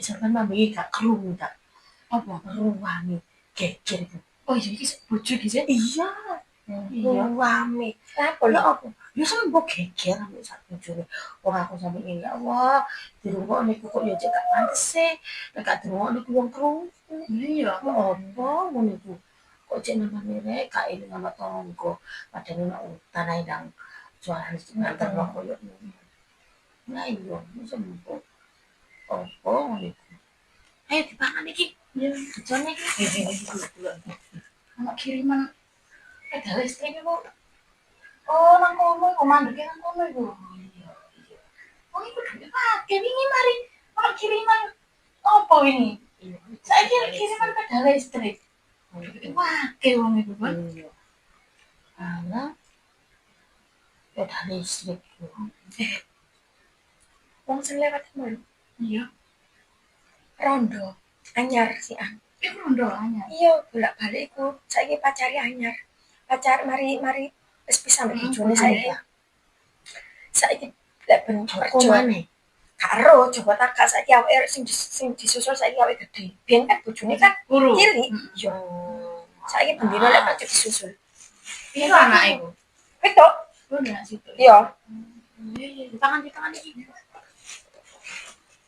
sampean mambe gak krungu ta? Apa? Ruame geger itu. Oh iya iki bojo iki sih. Iya. Iya. Ruame. Apa Ya lho? apa? Ya sampe mbok geger ambek sak bojone. Wong aku sampe ngene, ya Allah, dirungokne niku kok ya cek gak pantes e. Nek gak dirungokne niku wong krungu. Iya. Apa ngono iku? Kok cek nambani rek gak eling sama tonggo. Padahal nek utan ae ndang suarane nganter koyo ngono. Nah iya, masa mbok apa ngono iku. Ayo dipangan iki. Iya. Jane iki. Anak kiriman pedal listrik iku. Oh, nang kono iku mandeke nang kono iku. Iya. Oh, iku duwe pakai wingi mari ono kiriman apa ini? Iya. Saiki kiriman pedal listrik. Wake wong iku kan. Iya. Ana pedal listrik ku. Wong sing lewat mulu. Iya. Rondo anyar sih ah. Iku rondo anyar. Iya, bolak-balik iku. Saiki pacare anyar. Pacar mari wis bisa mbek bojone saiki. Saiki lek ben Joko kerja maneh. karo Joko Tarka saiki awake sing disusul saiki awake gede. Biyen kan bojone kan Guru. cilik. Yo. Saiki bendino lek kerja disusul. Iku anak iku. Wedok. Lu ndak situ. Iya. Iya, di tangan iki.